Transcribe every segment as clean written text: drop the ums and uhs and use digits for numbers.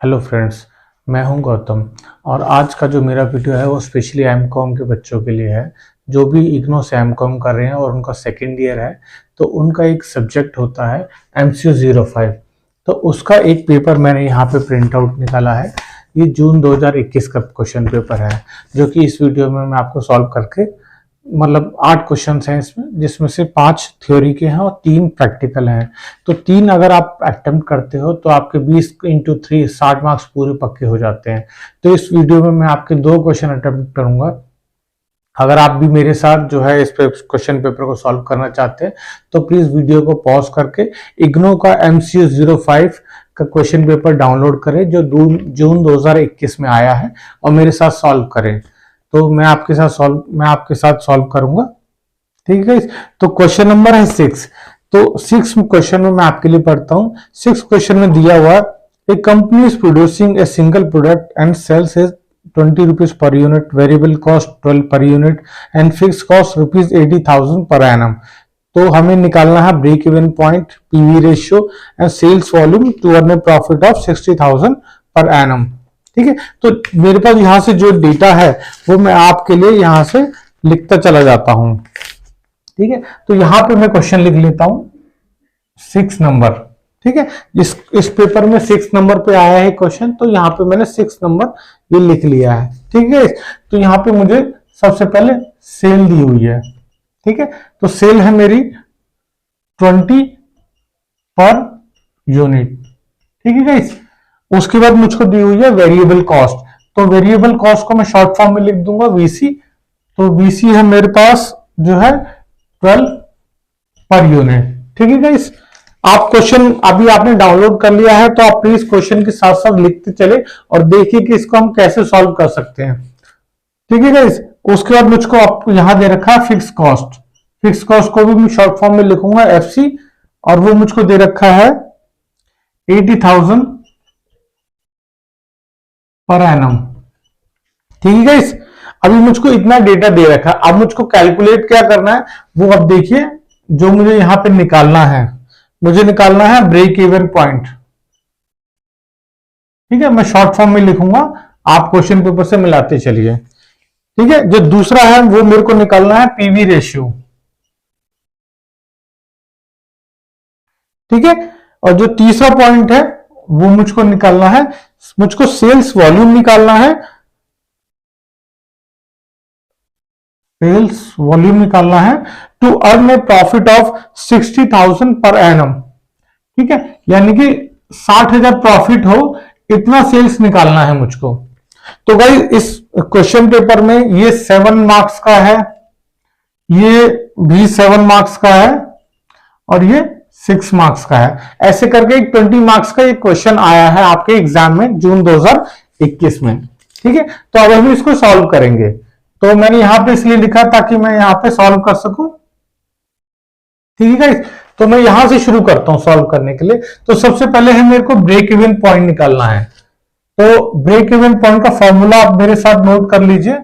Hello friends, मैं हूं गौतम। और आज का जो मेरा वीडियो है वो स्पेशली एमकॉम के बच्चों के लिए है जो भी इग्नो से एमकॉम कर रहे हैं और उनका सेकेंड ईयर है। तो उनका एक सब्जेक्ट होता है MCQ 05। तो उसका एक पेपर मैंने यहाँ पे प्रिंट आउट निकाला है। ये जून 2021 का क्वेश्चन पेपर है जो कि इस वीडियो में मैं आपको सॉल्व करके मतलब 8 क्वेश्चंस हैं इसमें, जिसमें से 5 थ्योरी के हैं और 3 प्रैक्टिकल हैं। तो 3 अगर आप अटेम्प्ट करते हो तो आपके 20 इंटू 3 60 मार्क्स पूरे पक्के हो जाते हैं। तो इस वीडियो में मैं आपके 2 क्वेश्चन अटेम्प्ट करूंगा। अगर आप भी मेरे साथ जो है इस क्वेश्चन पेपर को सॉल्व करना चाहते हैं तो प्लीज वीडियो को पॉज करके इग्नो का MCQ 05 का क्वेश्चन पेपर डाउनलोड करें जो जून 2021 में आया है और मेरे साथ सॉल्व करें। तो मैं आपके साथ सॉल्व करूंगा। ठीक है। तो क्वेश्चन नंबर है 6। तो 6 क्वेश्चन में मैं आपके लिए पढ़ता हूं। 6 क्वेश्चन में दिया हुआ, a company is producing a single product and sales is 20 rupees per unit, variable cost 12 per unit and fix cost rupees 80,000 per annum. तो हमें निकालना है break even point, PV ratio and sales volume to earn a profit of 60,000 per annum. ठीक है। तो मेरे पास यहां से जो डेटा है वो मैं आपके लिए यहां से लिखता चला जाता हूं। ठीक है। तो यहां पे मैं क्वेश्चन लिख लेता हूं 6 नंबर। ठीक है। इस पेपर में 6 नंबर पे आया है क्वेश्चन, तो यहां पे मैंने 6 नंबर ये लिख लिया है। ठीक है। तो यहां पे मुझे सबसे पहले सेल दी हुई है। ठीक है। तो सेल है मेरी 20 पर यूनिट। ठीक है गाइस। उसके बाद मुझको दी हुई है वेरिएबल कॉस्ट। तो वेरिएबल कॉस्ट को मैं शॉर्ट फॉर्म में लिख दूंगा VC। तो VC है मेरे पास जो है 12 पर यूनिट। ठीक है गाइस। आप क्वेश्चन अभी आपने डाउनलोड कर लिया है तो आप प्लीज क्वेश्चन के साथ साथ लिखते चले और देखिए कि इसको हम कैसे सॉल्व कर सकते हैं। ठीक है गाइस। उसके बाद मुझको आपको यहां दे रखा है फिक्स कॉस्ट। फिक्स कॉस्ट को भी मैं शॉर्ट फॉर्म में लिखूंगा FC, और वो मुझको दे रखा है 80,000 पर एनम। ठीक है गाइस। अभी मुझको इतना डेटा दे रखा है, अब मुझको कैलकुलेट क्या करना है वो अब देखिए। जो मुझे यहां पे निकालना है, मुझे निकालना है ब्रेक इवन पॉइंट। ठीक है। मैं शॉर्ट फॉर्म में लिखूंगा, आप क्वेश्चन पेपर से मिलाते चलिए। ठीक है। जो दूसरा है वो मेरे को निकालना है पीवी रेशियो। ठीक है। और जो तीसरा पॉइंट है वो मुझको निकालना है, मुझको सेल्स वॉल्यूम निकालना है। सेल्स वॉल्यूम निकालना है to earn a profit of 60,000 per annum. ठीक है। यानी कि 60,000 प्रॉफिट हो, इतना सेल्स निकालना है मुझको। तो गाइस इस क्वेश्चन पेपर में ये 7 मार्क्स का है, ये भी 7 मार्क्स का है और ये 6 मार्क्स का है। ऐसे करके एक 20 मार्क्स का एक क्वेश्चन आया है आपके एग्जाम में जून 2021 में। ठीक है। तो अब हम इसको सॉल्व करेंगे। तो मैंने यहां पे इसलिए लिखा ताकि मैं यहां पे सॉल्व कर सकूं। ठीक है। तो मैं यहां से शुरू करता हूं सॉल्व करने के लिए। तो सबसे पहले है मेरे को ब्रेक इवन पॉइंट निकालना है। तो ब्रेक इवन पॉइंट का फॉर्मूला आप मेरे साथ नोट कर लीजिए।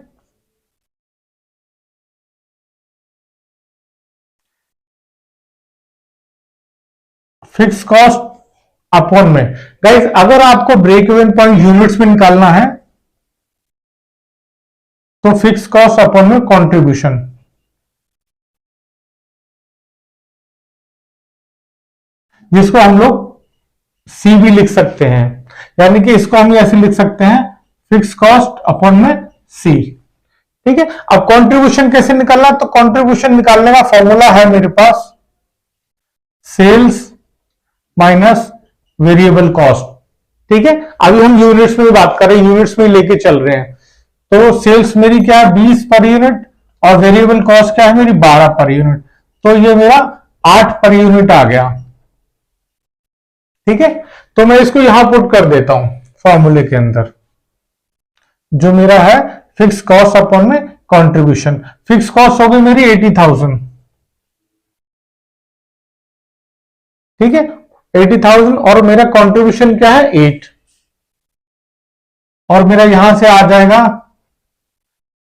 फिक्स कॉस्ट अपॉन में, गाइस अगर आपको ब्रेक इवन पॉइंट यूनिट्स में निकालना है तो फिक्स कॉस्ट अपॉन में कंट्रीब्यूशन, जिसको हम लोग C भी लिख सकते हैं। यानी कि इसको हम ऐसे लिख सकते हैं फिक्स कॉस्ट अपॉन में C। ठीक है। अब कंट्रीब्यूशन कैसे निकालना, तो कंट्रीब्यूशन निकालने का फॉर्मूला है मेरे पास सेल्स माइनस वेरिएबल कॉस्ट। ठीक है। अभी हम यूनिट्स में बात कर रहे हैं, यूनिट्स में लेके चल रहे हैं। तो सेल्स मेरी क्या है 20 पर यूनिट और वेरिएबल कॉस्ट क्या है मेरी 12 पर यूनिट। तो ये मेरा 8 पर यूनिट आ गया। ठीक है। तो मैं इसको यहां पुट कर देता हूं फॉर्मूले के अंदर। जो मेरा है फिक्स कॉस्ट अपॉन में कंट्रीब्यूशन। फिक्स कॉस्ट हो गई मेरी 80,000। ठीक है। 80,000 और मेरा कंट्रीब्यूशन क्या है 8, और मेरा यहां से आ जाएगा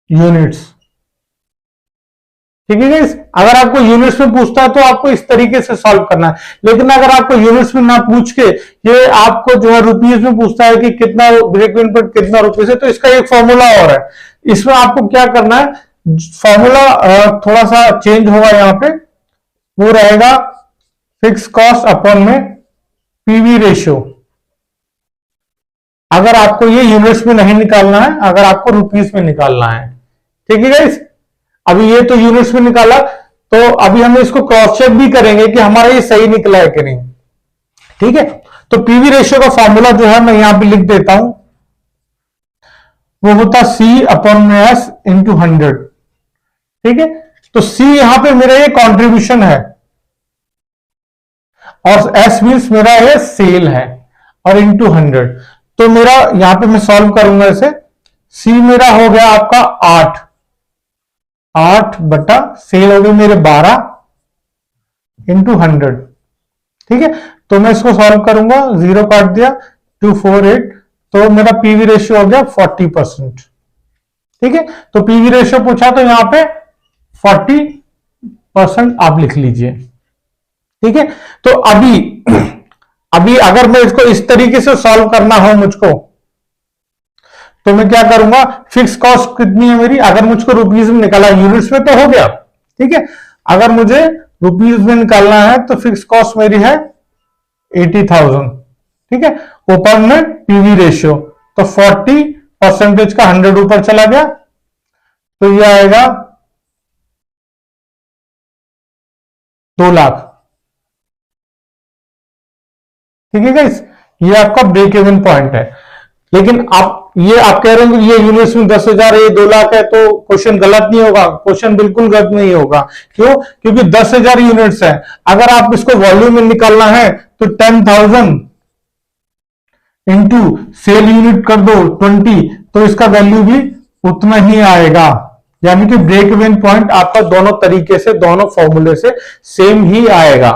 यूनिट्स। ठीक है गाइस। अगर आपको यूनिट्स में पूछता है तो आपको इस तरीके से सॉल्व करना है, लेकिन अगर आपको यूनिट्स में ना पूछ के ये आपको जो है रुपीज में पूछता है कि कितना ब्रेक इवन पॉइंट कितना रुपीज है, तो इसका एक फॉर्मूला और है। इसमें आपको क्या करना है, फॉर्मूला थोड़ा सा चेंज होगा, यहां पे वो रहेगा फिक्स कॉस्ट अपॉन में पीवी रेशियो। अगर आपको ये यूनिट्स में नहीं निकालना है, अगर आपको रुपीज में निकालना है, ठीक है गाइस। अभी ये तो यूनिट्स में निकाला, तो अभी हम इसको क्रॉस चेक भी करेंगे कि हमारा ये सही निकला है कि नहीं, ठीक है। तो पीवी रेशियो का फॉर्मूला जो है मैं यहां पे लिख देता हूं, वो होता C अपॉन में S इंटू 100, ठीक है। तो C यहां पे मेरा ये कंट्रीब्यूशन है और S मींस मेरा ये सेल है और इंटू 100। तो मेरा यहां पे मैं सॉल्व करूंगा इसे, C मेरा हो गया आपका 8 बटा सेल हो गई मेरे 12 इंटू 100, ठीक है। तो मैं इसको सॉल्व करूंगा, 0 काट दिया, 248, तो मेरा पीवी रेशियो हो गया 40%, ठीक है। तो पीवी रेशियो पूछा तो यहां पे 40% आप लिख लीजिए, ठीक है। तो अभी अगर मैं इसको इस तरीके से सॉल्व करना हो मुझको, तो मैं क्या करूंगा, फिक्स कॉस्ट कितनी है मेरी, अगर मुझको रुपीज में निकाला, यूनिट्स में तो हो गया, ठीक है। अगर मुझे रुपीज में निकालना है तो फिक्स कॉस्ट मेरी है 80,000, ठीक है। ऊपर में पीवी रेशियो, तो 40% का 100 ऊपर चला गया, तो ये आएगा 2 लाख, ठीक है गाइस। ये आपका ब्रेक इवन पॉइंट है। लेकिन आप कह रहे हैं कि ये यूनिट्स में 10,000 है, ये 2 लाख है, तो क्वेश्चन गलत नहीं होगा। क्वेश्चन बिल्कुल गलत नहीं होगा। क्यों? क्योंकि 10,000 यूनिट्स है। अगर आप इसको वॉल्यूम में निकालना है तो 10,000 इंटू सेल यूनिट कर दो 20, तो इसका वैल्यू भी उतना ही आएगा। यानी कि ब्रेक इवन पॉइंट आपका दोनों तरीके से, दोनों फॉर्मूले से सेम ही आएगा,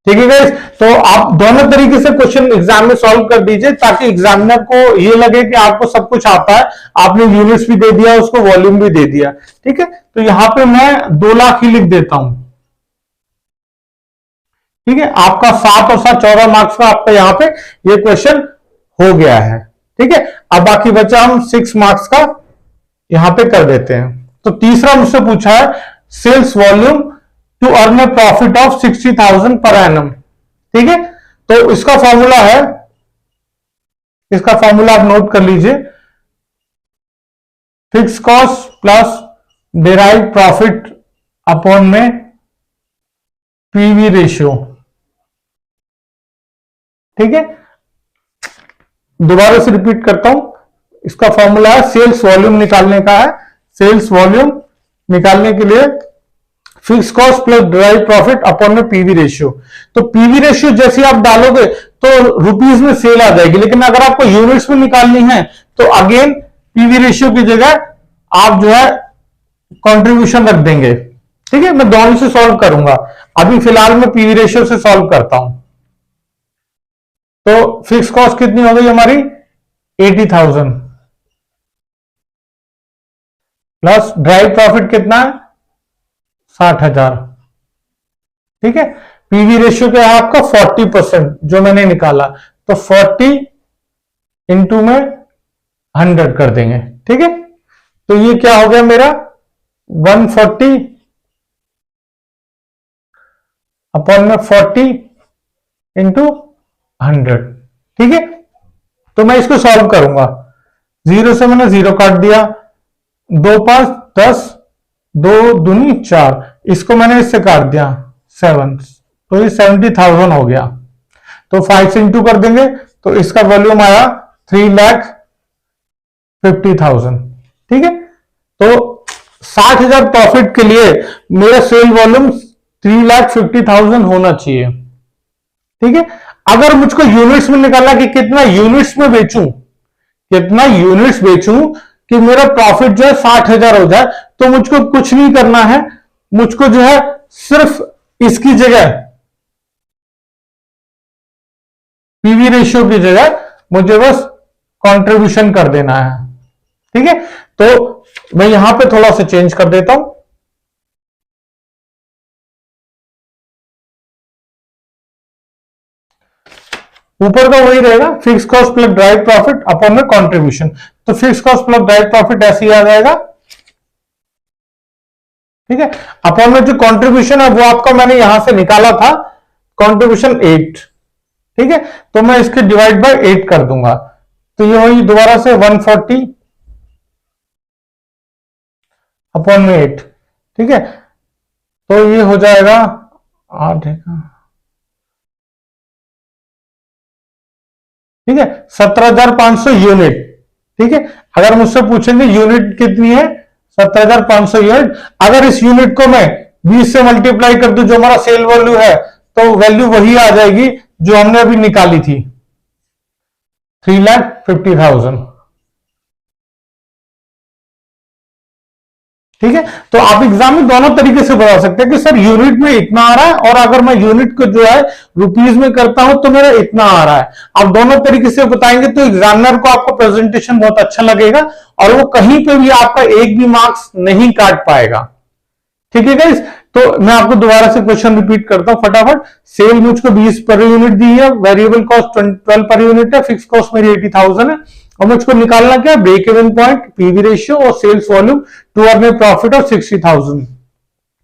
ठीक है गाइस। तो आप दोनों तरीके से क्वेश्चन एग्जाम में सॉल्व कर दीजिए, ताकि एग्जामिनर को ये लगे कि आपको सब कुछ आता है, आपने यूनिट्स भी दे दिया, उसको वॉल्यूम भी दे दिया, ठीक है। तो यहां पे मैं 2 लाख ही लिख देता हूं, ठीक है। आपका 7 और 7 14 मार्क्स का आपका यहां पे ये क्वेश्चन हो गया है, ठीक है। अब बाकी बचा हम 6 मार्क्स का यहां पे कर देते हैं। तो तीसरा मुझसे पूछा है sales volume to earn a profit of 60,000 per annum, ठीक है। तो इसका फॉर्मूला है, इसका फॉर्मूला आप नोट कर लीजिए, fix cost plus derive profit upon में पीवी रेशियो, ठीक है। दोबारा से रिपीट करता हूं, इसका फॉर्मूला है, सेल्स वॉल्यूम निकालने का है। सेल्स वॉल्यूम निकालने के लिए fix cost plus derive profit upon में पीवी रेशियो। तो पीवी रेशियो जैसे आप डालोगे तो रुपीज में सेल आ जाएगी, लेकिन अगर आपको यूनिट्स में निकालनी है तो अगेन पीवी रेशियो की जगह आप जो है कंट्रीब्यूशन रख देंगे, ठीक है। मैं दोनों से सॉल्व करूंगा, अभी फिलहाल मैं पीवी रेशियो से सॉल्व करता हूं। तो फिक्स कॉस्ट कितनी हो गई हमारी 80,000 प्लस ड्राइव प्रॉफिट कितना है 60,000, ठीक है। पीवी रेशियो क्या है आपका 40% जो मैंने निकाला, तो 40 इंटू में 100 कर देंगे, ठीक है। तो ये क्या हो गया मेरा 140 अपॉन में 40 इंटू 100, ठीक है। तो मैं इसको सॉल्व करूंगा, 0 से मैंने 0 काट दिया, 2 5 10, 2 दूनी 4, इसको मैंने इससे काट दिया 7, तो ये 70,000 हो गया। तो 5 से इंटू कर देंगे तो इसका वॉल्यूम आया 3,50,000, ठीक है। तो 60,000 प्रॉफिट के लिए मेरा सेल वॉल्यूम 3,50,000 होना चाहिए, ठीक है। अगर मुझको यूनिट्स में निकालना कि कितना यूनिट्स में बेचूं, कितना यूनिट्स बेचूं कि मेरा प्रॉफिट जो है 60,000 हो जाए, तो मुझको कुछ नहीं करना है, मुझको जो है सिर्फ इसकी जगह पीवी रेशियो की जगह मुझे बस कंट्रीब्यूशन कर देना है, ठीक है। तो मैं यहां पे थोड़ा सा चेंज कर देता हूं, ऊपर का वही रहेगा, fix cost plus direct profit upon में कंट्रीब्यूशन। तो fix cost plus direct profit ऐसे ही आ जाएगा, ठीक है। अपॉन में जो कंट्रीब्यूशन है वो आपका मैंने यहां से निकाला था, कंट्रीब्यूशन 8, ठीक है। तो मैं इसके डिवाइड बाय 8 कर दूंगा, तो ये वही दोबारा से 140 अपॉन में 8, ठीक है। तो ये हो जाएगा 8, ठीक है, 17,500 यूनिट, ठीक है। अगर मुझसे पूछेंगे यूनिट कितनी है, 17,500 यूनिट। अगर इस यूनिट को मैं 20 से मल्टीप्लाई कर दूं, जो हमारा सेल वैल्यू है, तो वैल्यू वही आ जाएगी जो हमने अभी निकाली थी, 3,50,000, ठीक है। तो आप एग्जाम में दोनों तरीके से बता सकते हैं कि सर यूनिट में इतना आ रहा है, और अगर मैं यूनिट को जो है रुपीज में करता हूं तो मेरा इतना आ रहा है। आप दोनों तरीके से बताएंगे तो एग्जामिनर को आपका प्रेजेंटेशन बहुत अच्छा लगेगा, और वो कहीं पे भी आपका एक भी मार्क्स नहीं काट पाएगा, ठीक है गाइस। तो मैं आपको दोबारा से क्वेश्चन रिपीट करता हूं फटाफट। सेल मुझको 20 पर यूनिट दी है, वेरिएबल कॉस्ट 12 पर यूनिट है, फिक्स कॉस्ट मेरी 80,000 है, और मुझको निकालना क्या, break even point, PV ratio और sales volume to earn a profit of 60,000।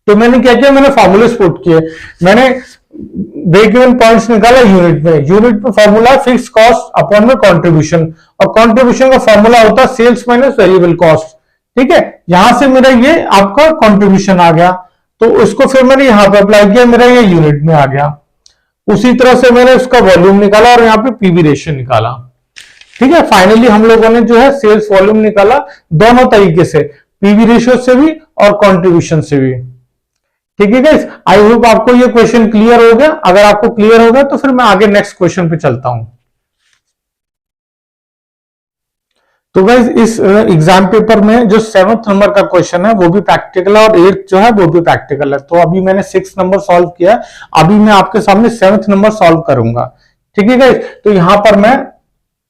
तो मैंने क्या किया, मैंने फॉर्मूले पुट किए। मैंने ब्रेक इवन पॉइंट्स निकाला यूनिट में, यूनिट में फॉर्मूला फिक्स कॉस्ट अपॉन में कंट्रीब्यूशन, और कंट्रीब्यूशन का फॉर्मूला होता है सेल्स माइनस वेरिएबल कॉस्ट, ठीक है। यहां से मेरा ये आपका कंट्रीब्यूशन आ गया, तो उसको फिर मैंने यहां पे अप्लाई किया, मेरा ये यूनिट में आ गया। उसी तरह से मैंने उसका वॉल्यूम निकाला और यहाँ पे पीवी रेशियो निकाला, ठीक है। फाइनली हम लोगों ने जो है सेल्स वॉल्यूम निकाला, दोनों तरीके से, पीवी रेशियो से भी और कंट्रीब्यूशन से भी, ठीक है गाइस। आई होप आपको ये क्वेश्चन क्लियर हो गया। अगर आपको क्लियर हो गया तो फिर मैं आगे नेक्स्ट क्वेश्चन पे चलता हूं। तो गाइस इस एग्जाम पेपर में जो 7th नंबर का क्वेश्चन है वो भी प्रैक्टिकल है, और 8th जो है वो भी प्रैक्टिकल है। तो अभी मैंने 6 नंबर सॉल्व किया है, अभी मैं आपके सामने 7th नंबर सॉल्व करूंगा, ठीक है गाइस। तो यहां पर मैं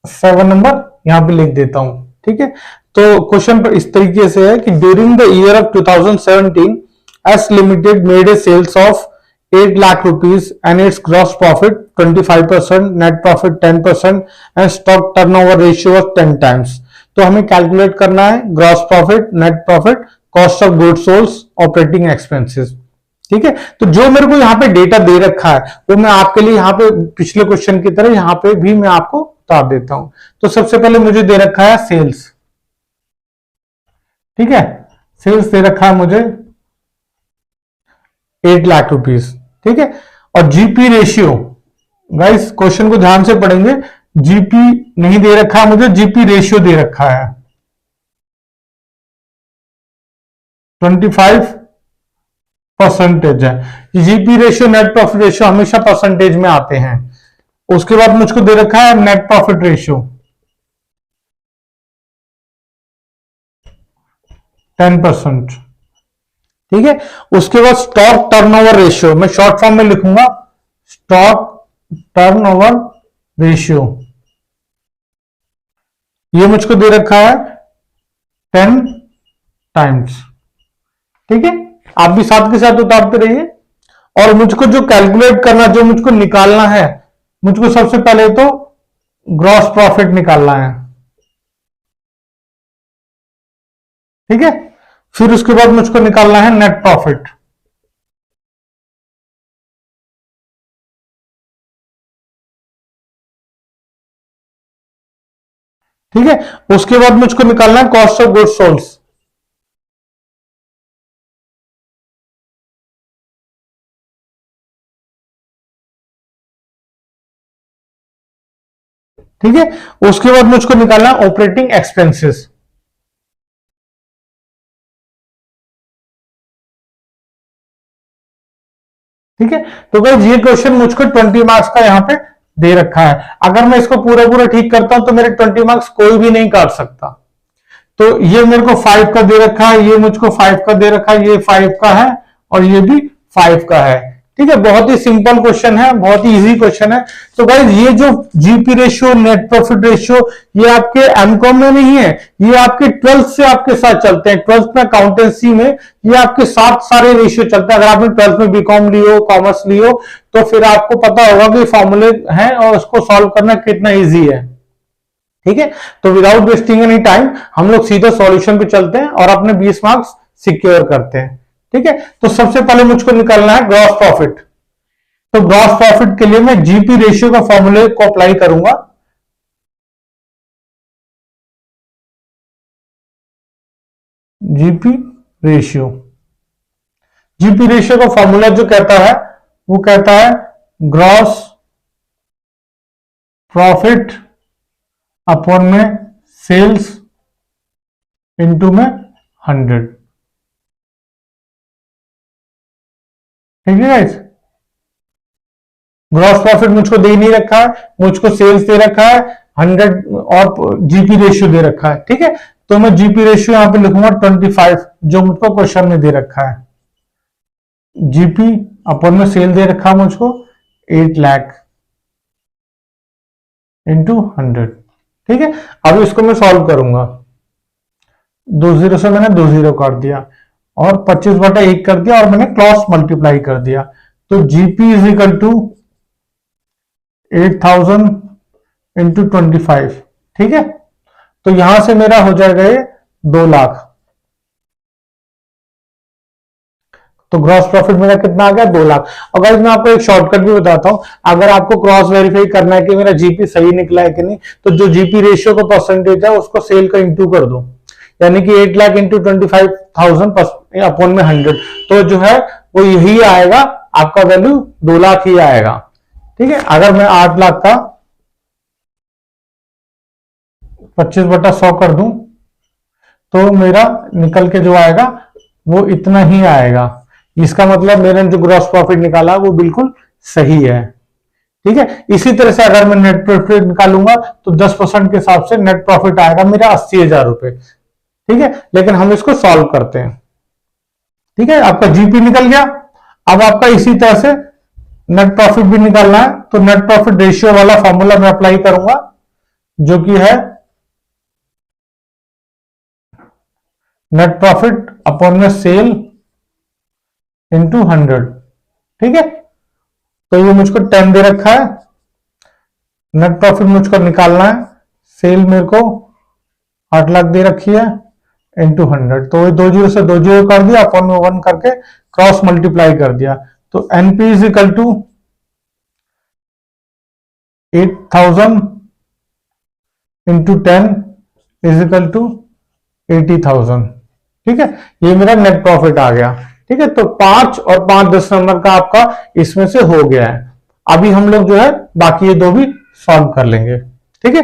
7 नंबर यहां पे लिख देता हूं, ठीक है। तो क्वेश्चन पर इस तरीके से है कि during the year of 2017 S limited made a sales of 8 lakh rupees and its gross profit 25%, net profit 10% and stock turnover ratio of 10 times. तो हमें कैलकुलेट करना है gross profit, net profit, cost of goods sold, operating expenses, ठीक है। तो जो मेरे को यहाँ पे डेटा दे रखा है वो मैं आपके लिए यहाँ पे पिछले क्वेश्चन की तरह यहाँ पे भी मैं आपको बता देता हूं। तो सबसे पहले मुझे दे रखा है सेल्स, ठीक है, सेल्स दे रखा है मुझे 8 लाख रुपीस, ठीक है। और जीपी रेशियो, गाइस क्वेश्चन को ध्यान से पढ़ेंगे, जीपी नहीं दे रखा है मुझे, जीपी रेशियो दे रखा है 25% है। GP ratio, net profit ratio हमेशा परसेंटेज में आते हैं। उसके बाद मुझको दे रखा है नेट प्रॉफिट रेशियो 10%, ठीक है। उसके बाद स्टॉक टर्नओवर रेशियो, मैं शॉर्ट फॉर्म में लिखूंगा स्टॉक टर्नओवर रेशियो, ये मुझको दे रखा है 10 टाइम्स, ठीक है। आप भी साथ के साथ उतारते रहिए। और मुझको जो कैलकुलेट करना, जो मुझको निकालना है, मुझको सबसे पहले तो ग्रॉस प्रॉफिट निकालना है, ठीक है। फिर उसके बाद मुझको निकालना है नेट प्रॉफिट, ठीक है। उसके बाद मुझको निकालना है कॉस्ट ऑफ गुड्स सोल्ड, ठीक है। उसके बाद मुझको निकालना है ऑपरेटिंग एक्सपेंसेस, ठीक है। तो गाइस ये क्वेश्चन मुझको 20 मार्क्स का यहां पे दे रखा है। अगर मैं इसको पूरा पूरा ठीक करता हूं तो मेरे 20 मार्क्स कोई भी नहीं काट सकता। तो ये मेरे को 5 का दे रखा है, ये मुझको 5 का दे रखा है, ये 5 का है और ये भी 5 का है, ठीक है, बहुत ही सिंपल क्वेश्चन है, बहुत ही इजी क्वेश्चन है। तो गाइज ये जो GP ratio, net profit ratio, ये आपके एमकॉम में नहीं है, ये आपके 12th से आपके साथ चलते हैं। 12th में अकाउंटेंसी में ये आपके साथ सारे रेशियो चलते हैं। अगर आपने 12th में बीकॉम लियो, कॉमर्स लियो, तो फिर आपको पता होगा कि फॉर्मूले हैं और उसको सॉल्व करना कितना ईजी है। ठीक है, तो विदाउट वेस्टिंग एनी टाइम हम लोग सीधे सॉल्यूशन पे चलते हैं और अपने 20 मार्क्स सिक्योर करते हैं। ठीक है, तो सबसे पहले मुझको निकालना है ग्रॉस प्रॉफिट। तो ग्रॉस प्रॉफिट के लिए मैं जीपी रेशियो का फॉर्मूले को अप्लाई करूंगा। जीपी रेशियो, जीपी रेशियो का फॉर्मूला जो कहता है वो कहता है ग्रॉस प्रॉफिट अपॉन में सेल्स इनटू में 100। ठीक है गाइस, ग्रॉस प्रॉफिट मुझको दे नहीं रखा है, मुझको सेल्स दे रखा है 100 और जीपी रेशियो दे रखा है। ठीक है, तो मैं जीपी रेशियो यहां पे लिखूंगा 25, जो मुझको क्वेश्चन में दे रखा है। जीपी अपन में सेल दे रखा है मुझको 8 लाख इंटू 100। ठीक है, अब इसको मैं सॉल्व करूंगा। 20 से मैंने 20 कर दिया और 25/1 कर दिया और मैंने क्रॉस मल्टीप्लाई कर दिया। तो GP is equal to 8000 into 25। ठीक है, तो यहां से मेरा हो जाएगा ये 2 लाख। तो ग्रॉस प्रॉफिट मेरा कितना आ गया, 2 लाख। और गाइस मैं आपको एक शॉर्टकट भी बताता हूं, अगर आपको क्रॉस वेरीफाई करना है कि मेरा जीपी सही निकला है कि नहीं, तो जो जीपी रेशियो का परसेंटेज है उसको सेल का इंटू कर दो, यानी कि 8 लाख इंटू 25,000 अपॉन में 100, तो जो है वो यही आएगा, आपका वैल्यू 2 लाख ही आएगा। ठीक है, अगर मैं 8 लाख का 25/100 कर दूं तो मेरा निकल के जो आएगा वो इतना ही आएगा। इसका मतलब मैंने जो ग्रॉस प्रॉफिट निकाला वो बिल्कुल सही है। ठीक है, इसी तरह से अगर मैं नेट प्रॉफिट निकालूंगा तो 10% के हिसाब से नेट प्रॉफिट आएगा मेरा 80,000 रुपए। ठीक है, लेकिन हम इसको सॉल्व करते हैं। ठीक है, आपका जीपी निकल गया। अब आपका इसी तरह से नेट प्रॉफिट भी निकालना है, तो नेट प्रॉफिट रेशियो वाला फॉर्मूला मैं अप्लाई करूंगा, जो कि है नेट प्रॉफिट अपॉन में सेल इंटू 100। ठीक है, तो ये मुझको 10 दे रखा है, नेट प्रॉफिट मुझको निकालना है, सेल मेरे को 8 लाख दे रखी है इंटू 100। तो ये 20 से 20 कर दिया, अपॉन में 1 करके क्रॉस मल्टीप्लाई कर दिया। तो NP is equal to 8000 into 10 is equal to 80,000। ठीक है, ये मेरा नेट प्रॉफिट आ गया। ठीक है, तो 5 और 5 10 नंबर का आपका इसमें से हो गया है। अभी हम लोग जो है बाकी ये दो भी सॉल्व कर लेंगे। ठीक है,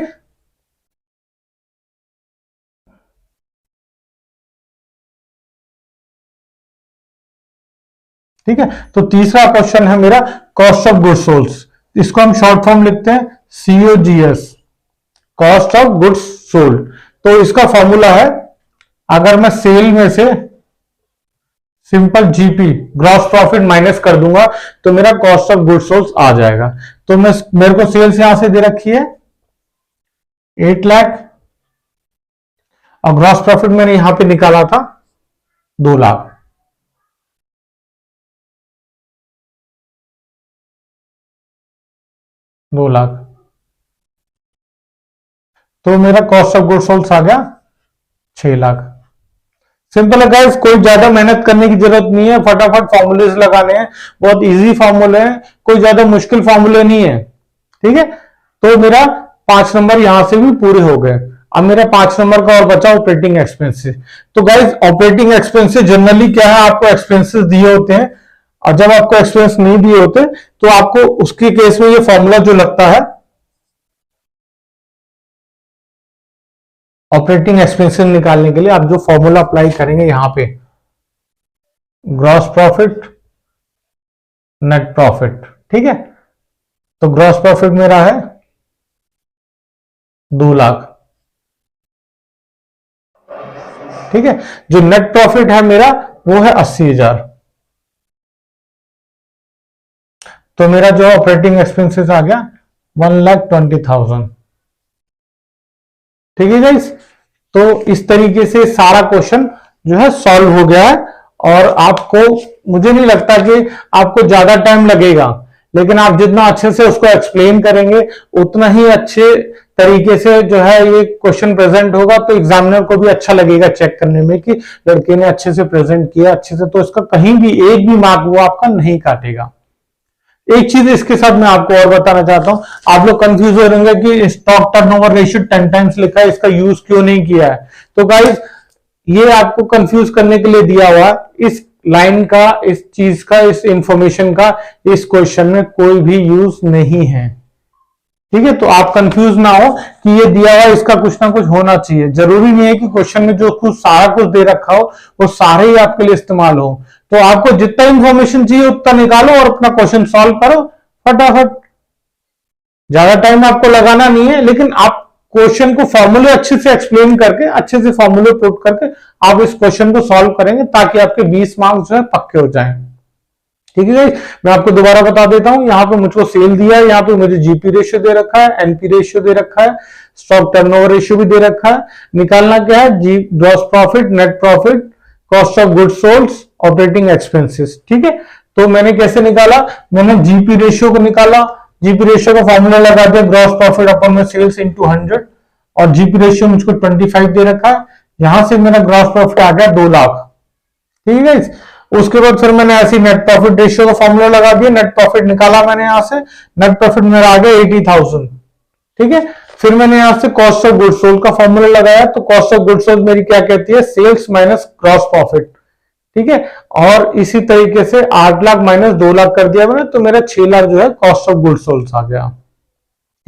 ठीक है, तो तीसरा क्वेश्चन है मेरा कॉस्ट ऑफ गुड्स सोल्ड। इसको हम शॉर्ट फॉर्म लिखते हैं COGS, cost of goods sold. तो इसका फॉर्मूला है, अगर मैं सेल में से simple GP gross profit minus कर दूंगा तो मेरा कॉस्ट ऑफ गुड्स सोल्ड आ जाएगा। तो मैं मेरे को सेल्स यहां से दे रखी है 8 लाख और ग्रॉस प्रॉफिट मैंने यहां पे निकाला था 2 लाख। तो मेरा कॉस्ट ऑफ गुड्स सोल्ड आ गया 6 लाख। सिंपल है गाइस, कोई ज्यादा मेहनत करने की जरूरत नहीं है, फटाफट फॉर्मूलेज लगाने हैं, बहुत इजी फॉर्मूले हैं, कोई ज्यादा मुश्किल फॉर्मूले नहीं है। ठीक है, तो मेरा 5 नंबर यहां से भी पूरे हो गए। अब मेरा 5 नंबर का और बचा ऑपरेटिंग एक्सपेंसेस। तो गाइस ऑपरेटिंग एक्सपेंसेस जनरली क्या है, आपको एक्सपेंसेस दिए होते हैं और जब आपको एक्सपेंस नहीं दिए होते तो आपको उसके केस में ये फॉर्मूला जो लगता है, ऑपरेटिंग एक्सपेंसेस निकालने के लिए आप जो फॉर्मूला अप्लाई करेंगे यहां पे, ग्रॉस प्रॉफिट नेट प्रॉफिट। ठीक है, तो ग्रॉस प्रॉफिट मेरा है 2 लाख। ठीक है, जो नेट प्रॉफिट है मेरा वो है 80,000। तो मेरा जो ऑपरेटिंग एक्सपेंसेस आ गया 1,20,000। ठीक है गाइस, तो इस तरीके से सारा क्वेश्चन जो है सॉल्व हो गया है। और आपको, मुझे नहीं लगता कि आपको ज्यादा टाइम लगेगा, लेकिन आप जितना अच्छे से उसको एक्सप्लेन करेंगे उतना ही अच्छे तरीके से जो है ये क्वेश्चन प्रेजेंट होगा, तो एग्जामिनर को भी अच्छा लगेगा चेक करने में कि लड़के ने अच्छे से प्रेजेंट किया अच्छे से, तो इसका कहीं भी एक भी मार्क वो आपका नहीं काटेगा। एक चीज इसके साथ मैं आपको और बताना चाहता हूं, आप लोग कंफ्यूज हो रहे होंगे कि स्टॉक टर्नओवर रेशियो 10 टाइम्स लिखा है, इसका यूज क्यों नहीं किया है। तो गाइस, ये आपको कंफ्यूज करने के लिए दिया हुआ, इस लाइन का, इस चीज का, इस इंफॉर्मेशन का इस क्वेश्चन में कोई भी यूज नहीं है। ठीक है, तो आप कंफ्यूज ना हो कि ये दिया हुआ इसका कुछ ना कुछ होना चाहिए। जरूरी नहीं है कि क्वेश्चन में जो कुछ सारा कुछ दे रखा हो वो सारे ही आपके लिए इस्तेमाल हो। तो आपको जितना इंफॉर्मेशन चाहिए उतना निकालो और अपना क्वेश्चन सॉल्व करो फटाफट। ज्यादा टाइम आपको लगाना नहीं है, लेकिन आप क्वेश्चन को फॉर्मूले अच्छे से एक्सप्लेन करके, अच्छे से फॉर्मूले पुट करके आप इस क्वेश्चन को सॉल्व करेंगे, ताकि आपके 20 मार्क्स जो है पक्के हो जाएं। ठीक है, मैं आपको दोबारा बता देता हूं, यहां पे मुझको सेल दिया है, यहां पे मुझे जीपी रेशियो दे रखा है, एनपी रेशियो दे रखा है, स्टॉक टर्नओवर रेशियो भी दे रखा है। निकालना क्या है, जी gross profit, net profit, cost of goods sold, operating expenses. ठीक है, तो मैंने कैसे निकाला, मैंने जीपी रेशियो को निकाला। जीपी रेशियो का फॉर्मूला लगा दिया, ग्रॉस प्रॉफिट अपॉन में सेल्स इंटू 100, और जीपी रेशियो मुझको 25 दे रखा है। यहां से मेरा ग्रॉस प्रॉफिट आ गया 2 लाख। ठीक है, उसके बाद फिर मैंने ऐसी नेट प्रॉफिट रेशियो का फॉर्मूला लगा दिया, नेट प्रॉफिट निकाला मैंने यहां से, नेट प्रॉफिट मेरा आ गया 80,000। ठीक है, फिर मैंने यहां से कॉस्ट ऑफ गुड्स सोल्ड का फॉर्मूला लगाया, तो कॉस्ट ऑफ गुड्स सोल्ड मेरी क्या कहती है, सेल्स माइनस ग्रॉस प्रॉफिट। ठीक है, और इसी तरीके से 8 लाख माइनस 2 लाख कर दिया मैंने, तो मेरा 6 लाख जो है कॉस्ट ऑफ गुड्स सोल्ड आ गया।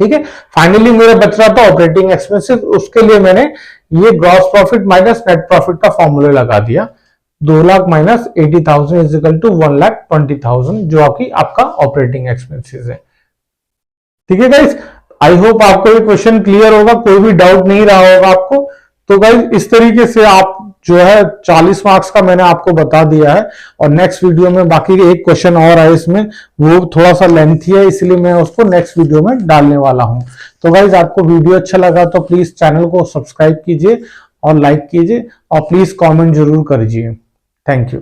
ठीक है, फाइनली मेरा बच रहा था ऑपरेटिंग एक्सपेंसेस, उसके लिए मैंने ये gross profit minus net profit का फॉर्मूला लगा दिया। 2 lakh minus 80,000 is equal to 1,20,000, जो आपका ऑपरेटिंग एक्सपेंसेस है। ठीक है गाइस, आई होप आपको ये क्वेश्चन क्लियर होगा, कोई भी डाउट नहीं रहा होगा आपको। तो गाइस, इस तरीके से आप जो है 40 मार्क्स का मैंने आपको बता दिया है, और नेक्स्ट वीडियो में बाकी एक क्वेश्चन और है इसमें, वो थोड़ा सा लेंथी है, इसलिए मैं उसको नेक्स्ट वीडियो में डालने वाला हूं। तो गाइस, आपको वीडियो अच्छा लगा तो प्लीज चैनल को सब्सक्राइब कीजिए और लाइक कीजिए, और प्लीज कमेंट जरूर करिए। Thank you.